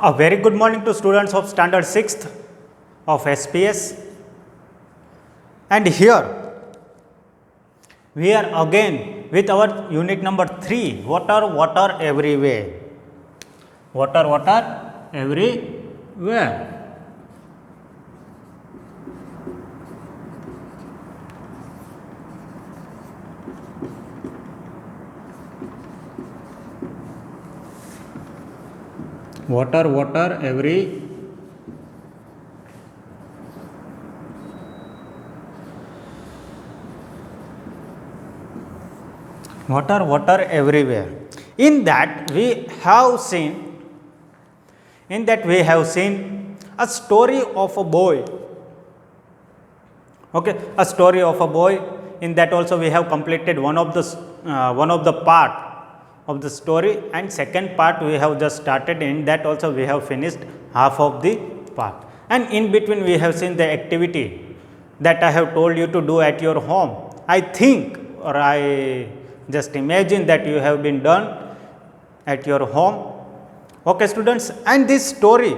A very good morning to students of standard 6th of SPS, and here we are again with our unit number 3, water everywhere. Water everywhere. Water every water everywhere. In that we have seen a story of a boy. Okay, a story of a boy. In that also we have completed one of the part of the story, and second part we have just started. In that also we have finished half of the part, and in between we have seen the activity that I have told you to do at your home. I think, or I just imagine that you have been done at your home. Okay students, and this story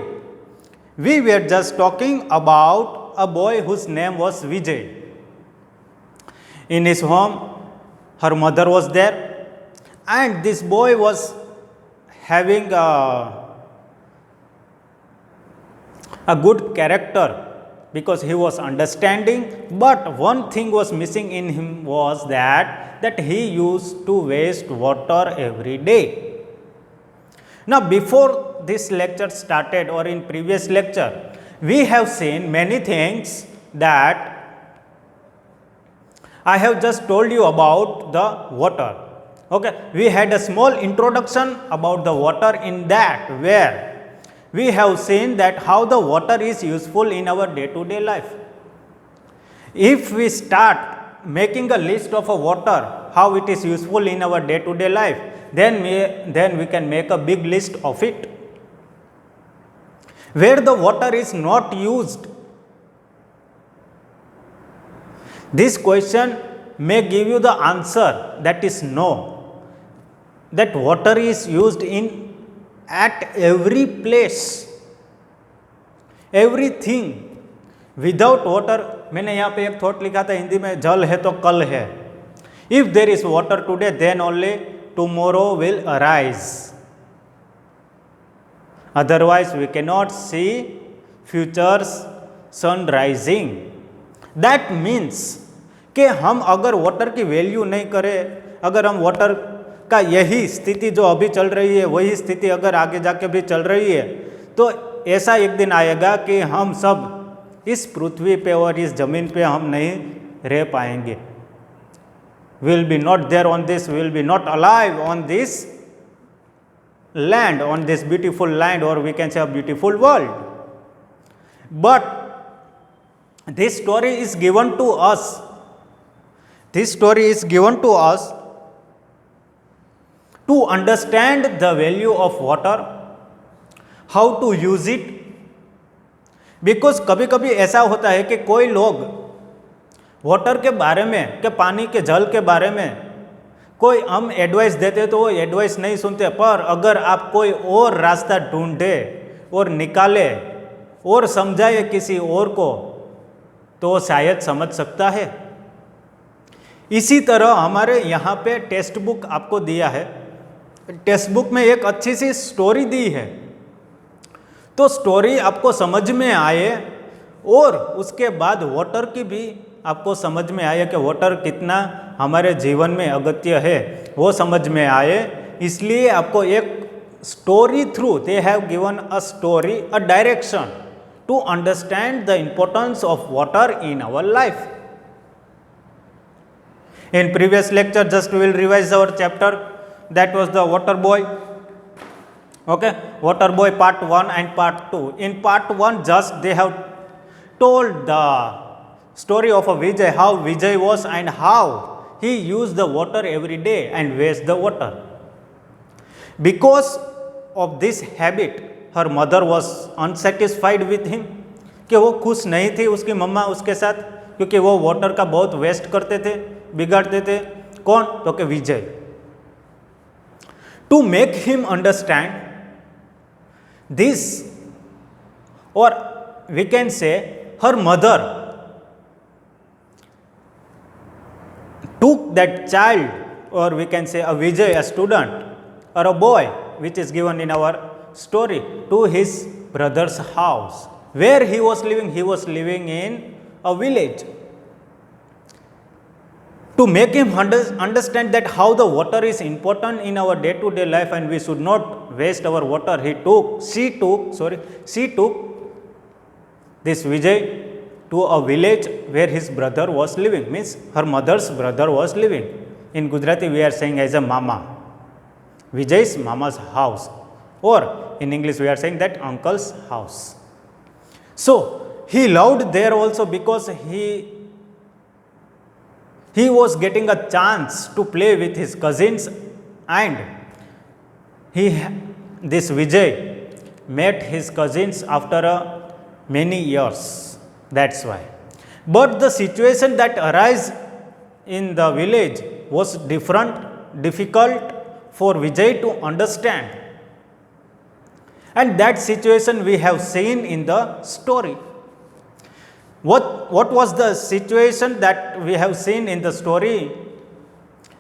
we were just talking about a boy whose name was Vijay. In his home her mother was there, and this boy was having a good character because he was understanding, but one thing was missing in him was that he used to waste water every day. Now before this lecture started, or in previous lecture, we have seen many things that I have just told you about the water. Okay, we had a small introduction about the water, in that where we have seen that how the water is useful in our day-to-day life. If we start making a list of a water, how it is useful in our day-to-day life, then we can make a big list of it. Where the water is not used, this question may give you the answer, that is no. That water is used at every place, everything. Without water, मैंने यहाँ पे एक thought लिखा था हिंदी में, जल है तो कल है. If there is water today, then only tomorrow will arise. Otherwise we cannot see future's sun rising. That means कि हम अगर वाटर की वैल्यू नहीं करें, अगर हम वाटर का यही स्थिति जो अभी चल रही है वही स्थिति अगर आगे जाके भी चल रही है, तो ऐसा एक दिन आएगा कि हम सब इस पृथ्वी पे और इस ज़मीन पे हम नहीं रह पाएंगे. Will be not there on this, will be not alive on this land, on this beautiful land, और we can say a beautiful world. But this story is given to us. This story is given to us to understand the value of water, how to use it. Because कभी कभी ऐसा होता है कि कोई लोग water के बारे में, के पानी के जल के बारे में कोई हम एडवाइस देते तो वो एडवाइस नहीं सुनते, पर अगर आप कोई और रास्ता ढूंढे और निकाले और समझाए किसी और को, तो वो शायद समझ सकता है. इसी तरह हमारे यहाँ पे टेक्स्ट बुक आपको दिया है. टेक्स्ट बुक में एक अच्छी सी स्टोरी दी है, तो स्टोरी आपको समझ में आए और उसके बाद वाटर की भी आपको समझ में आए कि वाटर कितना हमारे जीवन में अगत्य है, वो समझ में आए. इसलिए आपको एक story through, they have given a story, a direction to understand the importance of water in our life. In previous lecture, just we will revise our chapter, that was the water boy. Okay, water boy part 1 and part 2. In part 1 just they have told the story of a Vijay, how Vijay was and how he used the water every day and waste the water. Because of this habit, her mother was unsatisfied with him, कि वो खुश नहीं थी उसकी मम्मा उसके साथ, क्योंकि वो वाटर का बहुत वेस्ट करते थे, बिगाड़ते थे. कौन? तो कि Vijay. To make him understand This, or we can say her mother took that child, or we can say a Vijay, a student or a boy, which is given in our story, to his brother's house. Where he was living? He was living in a village. To make him understand that how the water is important in our day-to-day life and we should not waste our water, she took this Vijay to a village where his brother was living, means her mother's brother was living. In Gujarati we are saying as a mama, Vijay's mama's house, or in English we are saying that uncle's house. So he loved there also because he was getting a chance to play with his cousins, and this Vijay met his cousins after many years. That's why. But the situation that arose in the village was difficult for Vijay to understand. And that situation we have seen in the story. What was the situation that we have seen in the story?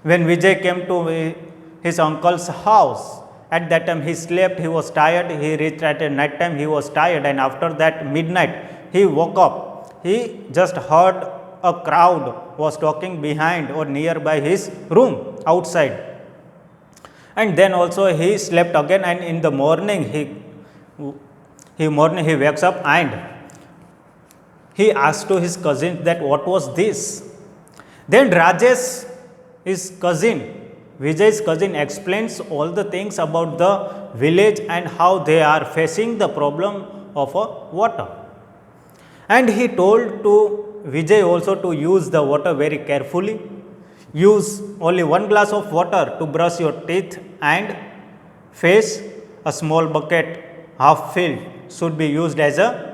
When Vijay came to his uncle's house, at that time he slept, he was tired, he reached at night time, he was tired, and after that midnight he woke up. He just heard a crowd was talking behind or nearby his room outside. And then also he slept again, and in the morning he wakes up and he asked to his cousin that what was this. Then Rajesh, his cousin, Vijay's cousin, explains all the things about the village and how they are facing the problem of water. And he told to Vijay also to use the water very carefully. Use only 1 glass of water to brush your teeth and face. A small bucket half filled should be used as a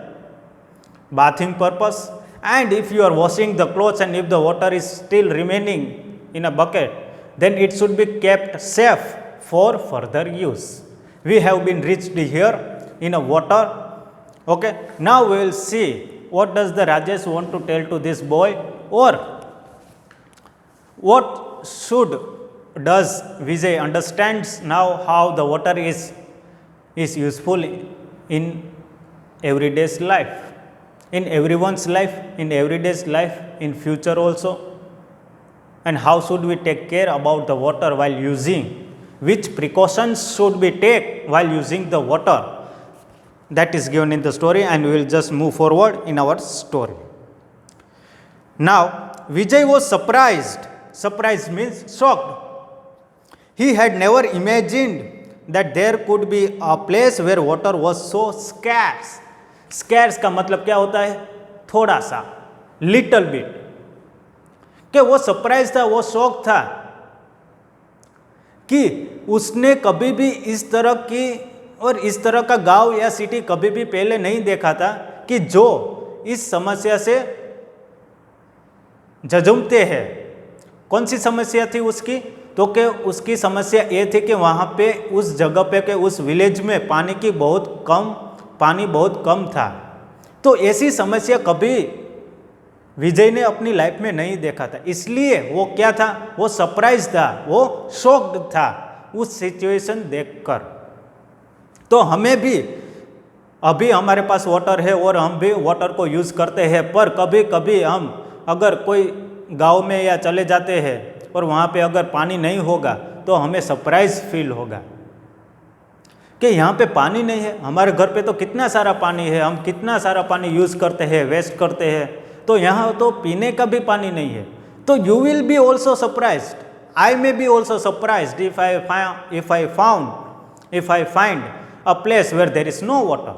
bathing purpose. And if you are washing the clothes and if the water is still remaining in a bucket, then it should be kept safe for further use. We have been reached here in a water. Okay, now we will see what does the Rajesh want to tell to this boy, or what does Vijay understands now how the water is useful in everyday's life, in everyone's life, in everyday's life, in future also. And how should we take care about the water while using? Which precautions should we take while using the water? That is given in the story, and we will just move forward in our story. Now, Vijay was surprised. Surprised means shocked. He had never imagined that there could be a place where water was so scarce. Scarce का मतलब क्या होता है? थोड़ा सा, little bit. कि वो surprise था, वो शौक था कि उसने कभी भी इस तरह की और इस तरह का गांव या सिटी कभी भी पहले नहीं देखा था कि जो इस समस्या से झंझुमते हैं. कौन सी समस्या थी उसकी? तो कि उसकी समस्या ये थी कि वहाँ पे उस जगह पे के उस विलेज में पानी बहुत कम था. तो ऐसी समस्या कभी विजय ने अपनी लाइफ में नहीं देखा था. इसलिए वो क्या था? वो सरप्राइज था, वो शॉक्ड था उस सिचुएशन देखकर. तो हमें भी अभी हमारे पास वाटर है और हम भी वाटर को यूज़ करते हैं, पर कभी कभी हम अगर कोई गांव में या चले जाते हैं और वहाँ पे अगर पानी नहीं होगा तो हमें सरप्राइज फील होगा कि यहाँ पे पानी नहीं है. हमारे घर पे तो कितना सारा पानी है, हम कितना सारा पानी यूज़ करते हैं, वेस्ट करते हैं, तो यहाँ तो पीने का भी पानी नहीं है. तो you will be also surprised. I may be also surprised if I find a place where there is no water.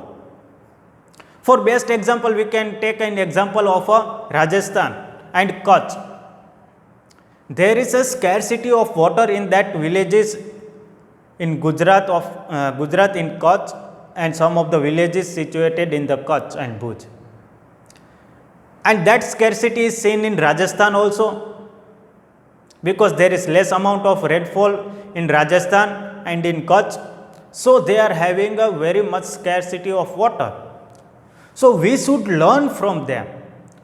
For best example, we can take an example of Rajasthan and Kutch. There is a scarcity of water in that villages in Gujarat in Kutch, and some of the villages situated in the Kutch and Bhuj. And that scarcity is seen in Rajasthan also, because there is less amount of rainfall in Rajasthan and in Kutch, so they are having a very much scarcity of water. So we should learn from them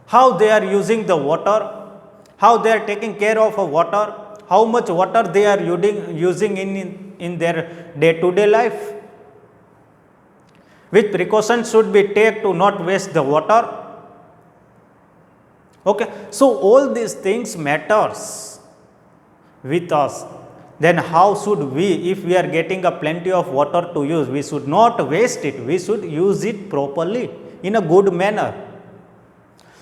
how they are using the water, how they are taking care of water, how much water they are using in their day-to-day life, which precautions should be taken to not waste the water. Okay, so all these things matters with us. Then how should we, if we are getting a plenty of water to use, we should not waste it, we should use it properly in a good manner.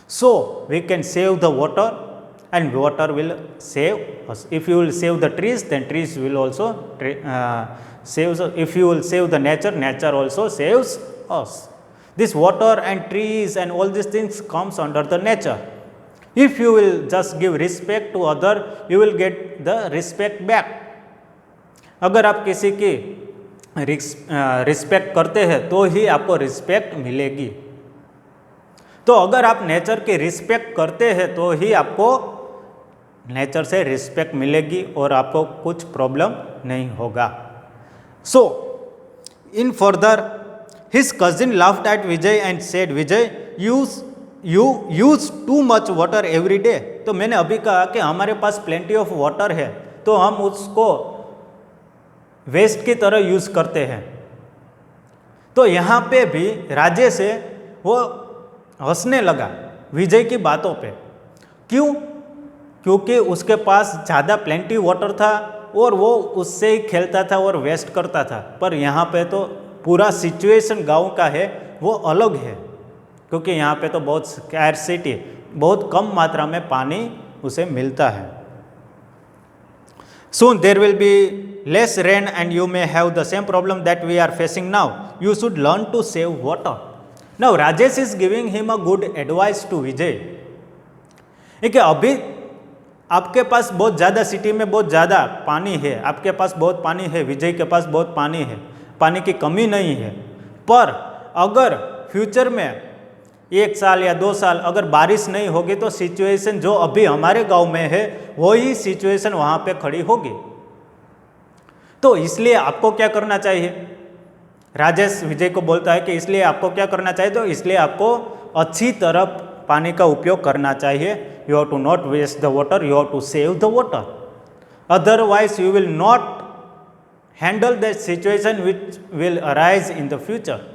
So we can save the water and water will save us. If you will save the trees, then trees will also save us. If you will save the nature, nature also saves us. This water and trees and all these things comes under the nature. If you will just give respect to other, you will get the respect back. अगर आप किसी की respect करते हैं तो ही आपको respect मिलेगी. तो अगर आप नेचर की रिस्पेक्ट करते हैं तो ही आपको नेचर से रिस्पेक्ट मिलेगी और आपको कुछ प्रॉब्लम नहीं होगा. So in further his cousin laughed at Vijay and said, Vijay you use too much water every day. तो मैंने अभी कहा कि हमारे पास प्लेंटी ऑफ वाटर है तो हम उसको वेस्ट की तरह यूज़ करते हैं. तो यहाँ पे भी राजेश है वो हंसने लगा विजय की बातों पे. क्यों? क्योंकि उसके पास ज़्यादा प्लेंटी वाटर था और वो उससे ही खेलता था और वेस्ट करता था. पर यहाँ पे तो पूरा सिचुएशन गांव का है वो अलग है, क्योंकि यहाँ पे तो बहुत स्कैर्सिटी, बहुत कम मात्रा में पानी उसे मिलता है. Soon there will be less rain and you may have the same problem that we are facing now. You should learn to save water. Now Rajesh is giving him a good advice to Vijay. कि अभी आपके पास बहुत ज़्यादा city में बहुत ज़्यादा पानी है, आपके पास बहुत पानी है, विजय के पास बहुत पानी है, पानी की कमी नहीं है. पर अगर फ्यूचर में 1 साल या 2 साल अगर बारिश नहीं होगी तो सिचुएशन जो अभी हमारे गांव में है वही सिचुएशन वहाँ पे खड़ी होगी. तो इसलिए आपको क्या करना चाहिए? राजेश विजय को बोलता है कि इसलिए आपको क्या करना चाहिए? तो इसलिए आपको अच्छी तरह पानी का उपयोग करना चाहिए. You have to not waste the water, you have to save the water, otherwise you will not handle that situation which will arise in the future.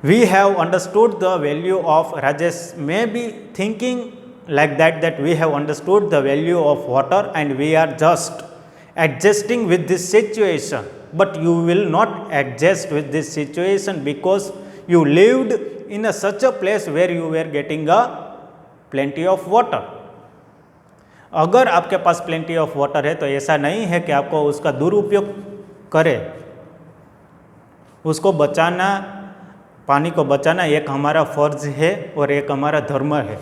We have understood the value of, Rajesh may be thinking like that we have understood the value of water and we are just adjusting with this situation. But you will not adjust with this situation because you lived in such a place where you were getting a plenty of water. अगर आपके पास plenty of water है तो ऐसा नहीं है कि आपको उसका दुरुपयोग करें. उसको बचाना, पानी को बचाना एक हमारा फर्ज है और एक हमारा धर्म है.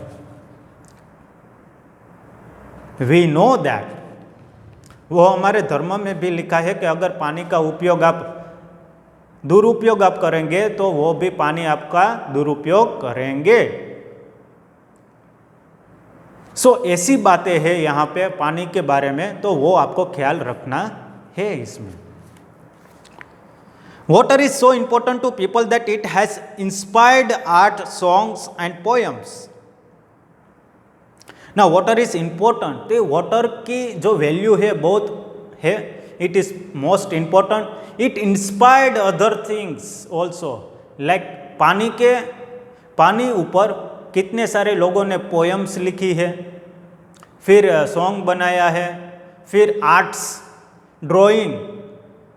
वी नो दैट, वो हमारे धर्म में भी लिखा है कि अगर पानी का उपयोग आप दुरुपयोग आप करेंगे तो वो भी पानी आपका दुरुपयोग करेंगे. सो ऐसी बातें हैं यहाँ पे पानी के बारे में, तो वो आपको ख्याल रखना है इसमें. Water is so important to people that it has inspired art, songs and poems. Now water is important. तो वाटर की जो वैल्यू है बहुत है. It is most important. It inspired other things also. Like पानी ऊपर कितने सारे लोगों ने पोएम्स लिखी है, फिर सॉन्ग बनाया है, फिर आर्ट्स ड्राइंग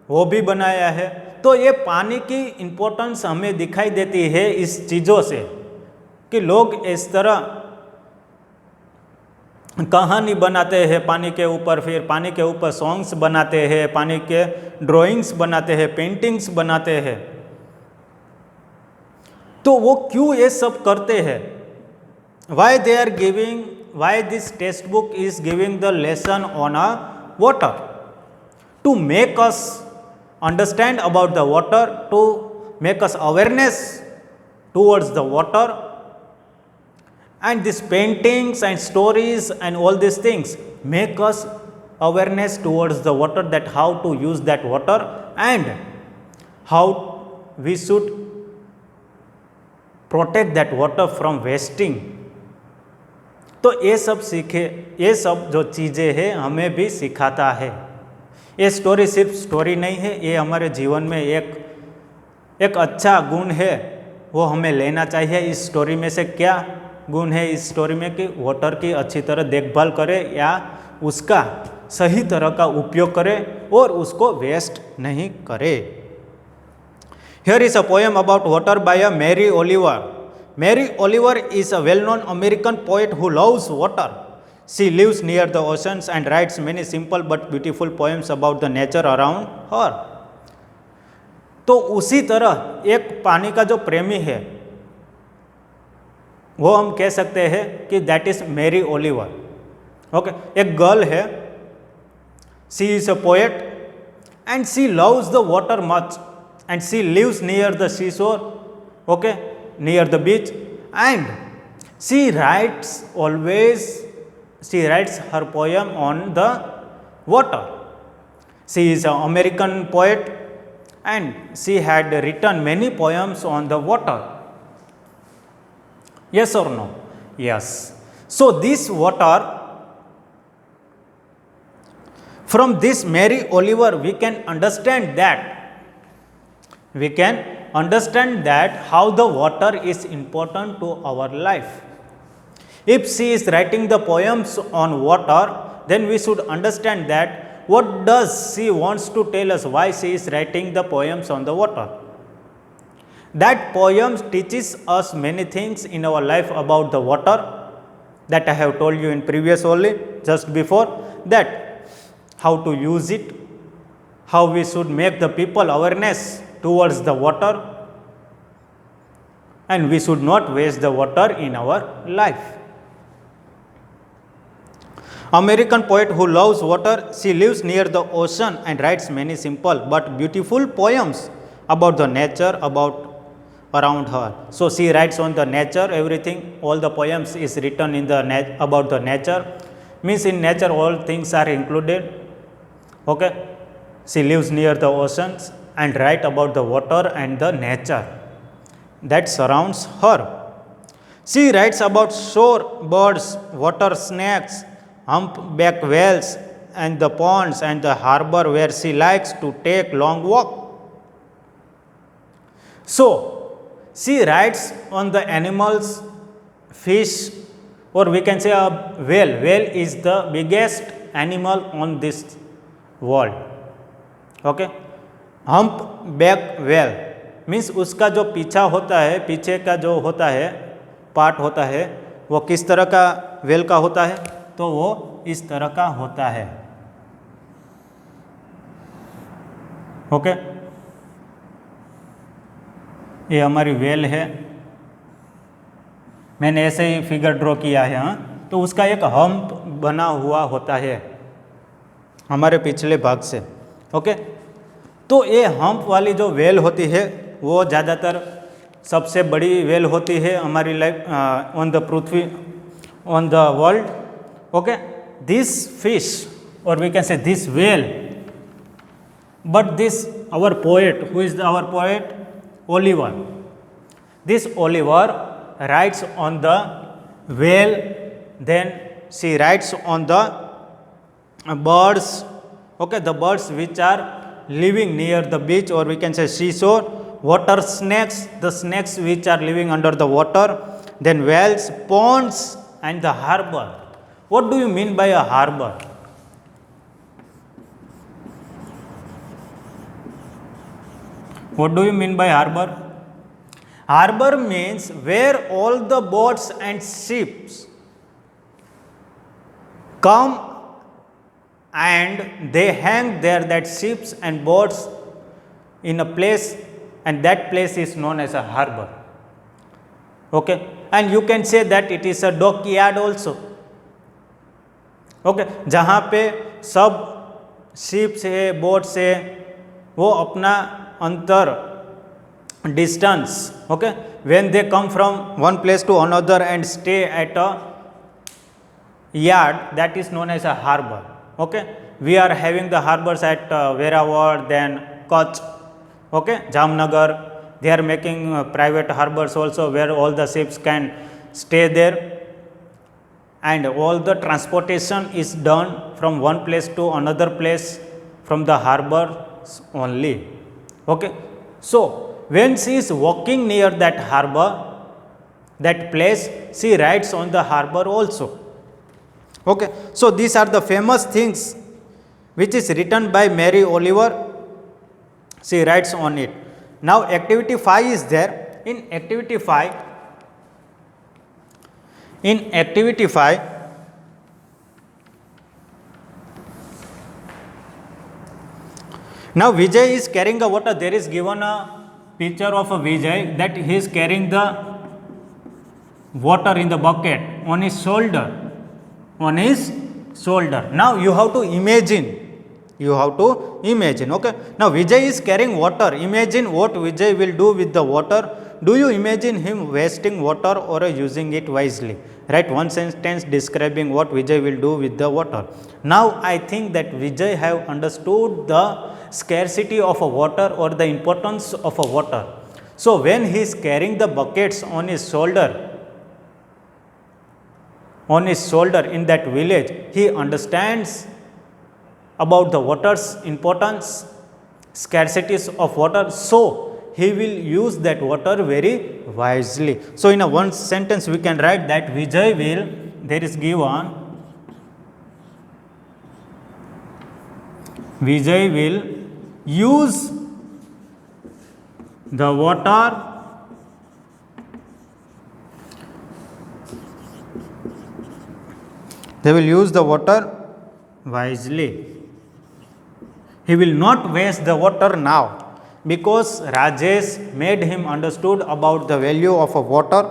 वो भी बनाया है. तो ये पानी की इम्पोर्टेंस हमें दिखाई देती है इस चीज़ों से कि लोग इस तरह कहानी बनाते हैं पानी के ऊपर, फिर पानी के ऊपर सॉन्ग्स बनाते हैं, पानी के ड्राइंग्स बनाते हैं, पेंटिंग्स बनाते हैं. तो वो क्यों ये सब करते हैं? Why they are giving, why this text book is giving the lesson on a water, to make us understand about the water, to make us awareness towards the water. And these paintings and stories and all these things make us awareness towards the water, that how to use that water and how we should protect that water from wasting. तो ये सब सीखे, ये सब जो चीज़ें हैं हमें भी सिखाता है. ये स्टोरी सिर्फ स्टोरी नहीं है, ये हमारे जीवन में एक अच्छा गुण है, वो हमें लेना चाहिए. इस स्टोरी में से क्या गुण है इस स्टोरी में कि वाटर की अच्छी तरह देखभाल करें या उसका सही तरह का उपयोग करें और उसको वेस्ट नहीं करें. Here is a poem about water by a Mary Oliver. Mary Oliver is a well-known American poet who loves water. She lives near the oceans and writes many simple but beautiful poems about the nature around her. तो उसी तरह एक पानी का जो प्रेमी है वो हम कह सकते हैं कि that is Mary Oliver. Okay, एक गर्ल है, she is a poet and she loves the water much and she lives near the sea shore, okay, near the beach, and she writes her poem on the water. She is a American poet and she had written many poems on the water. Yes or no? Yes. So this water, from this Mary Oliver we can understand that how the water is important to our life. If she is writing the poems on water, then we should understand that what does she wants to tell us, why she is writing the poems on the water. That poem teaches us many things in our life about the water, that I have told you in previous only just before, that how to use it, how we should make the people awareness towards the water, and we should not waste the water in our life. American poet who loves water, she lives near the ocean and writes many simple but beautiful poems about the nature around her. So she writes on the nature, everything, all the poems is written in the about the nature, means in nature all things are included. Okay, she lives near the oceans and write about the water and the nature that surrounds her. She writes about shore birds, water snakes, humpback whales and the ponds and the harbor where she likes to take long walk. So she writes on the animals, fish, or we can say a whale. Whale is the biggest animal on this world. Okay, humpback whale means उसका जो पीछा होता है, पीछे का जो होता है पार्ट होता है वो किस तरह का वेल का होता है, तो वो इस तरह का होता है. ओके, ये हमारी वेल है, मैंने ऐसे ही फिगर ड्रॉ किया है. हाँ, तो उसका एक हम्प बना हुआ होता है हमारे पिछले भाग से. ओके, तो ये हम्प वाली जो वेल होती है वो ज़्यादातर सबसे बड़ी वेल होती है हमारी life on the Prithvi, on the world. Okay, this fish, or we can say this whale, but this our poet, who is our poet? Oliver. This Oliver writes on the whale, then she writes on the birds. Okay, the birds which are living near the beach, or we can say seashore, water snakes, the snakes which are living under the water, then whales, ponds and the harbor. What do you mean by a harbor? What do you mean by harbor? Harbor means where all the boats and ships come and they hang there, that ships and boats in a place, and that place is known as a harbor. Okay, and you can say that it is a dockyard also. Okay, जहाँ पे सब ships है, boats है, वो अपना अंतर distance, okay, when they come from one place to another and stay at a yard, that is known as a harbour. Okay, we are having the harbors at Verawad, then Kutch, okay, Jamnagar. They are making private harbors also where all the ships can stay there, and all the transportation is done from one place to another place from the harbors only. Okay, so when she is walking near that harbor, that place, she writes on the harbor also. Okay, so these are the famous things which is written by Mary Oliver. She writes on it. Now activity 5 is there. In activity 5, now Vijay is carrying the water. There is given a picture of a Vijay that he is carrying the water in the bucket on his shoulder. Now you have to imagine. Okay. Now Vijay is carrying water. Imagine what Vijay will do with the water. Do you imagine him wasting water or using it wisely? Write one sentence describing what Vijay will do with the water. Now I think that Vijay have understood the scarcity of a water or the importance of a water. So when he is carrying the buckets on his shoulder in that village, he understands about the water's importance, scarcities of water, so he will use that water very wisely. So in a one sentence we can write that Vijay will, there is given, Vijay will use the water wisely. He will not waste the water now, because Rajesh made him understood about the value of a water,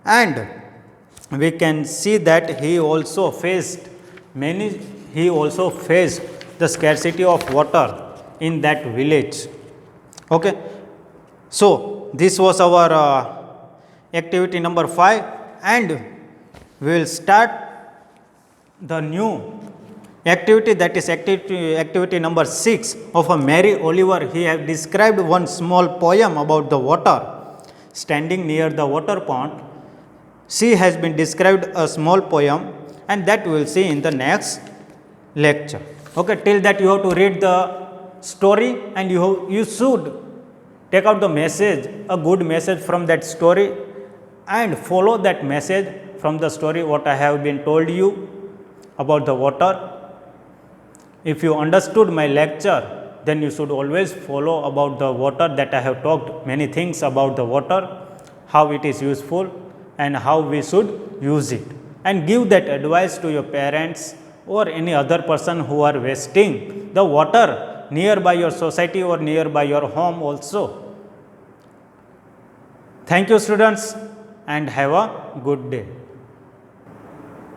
and we can see that he also faced the scarcity of water in that village. Okay, so this was our activity number 5, and we will start the new activity, that is activity number 6 of a Mary Oliver. He have described one small poem about the water standing near the water pond. She has been described a small poem, and that we will see in the next lecture. Okay, till that you have to read the story, and you should take out the message, a good message from that story, and follow that message from the story what I have been told you about the water. If you understood my lecture, then you should always follow about the water, that I have talked many things about the water, how it is useful and how we should use it, and give that advice to your parents or any other person who are wasting the water nearby your society or nearby your home also. Thank you, students, and have a good day.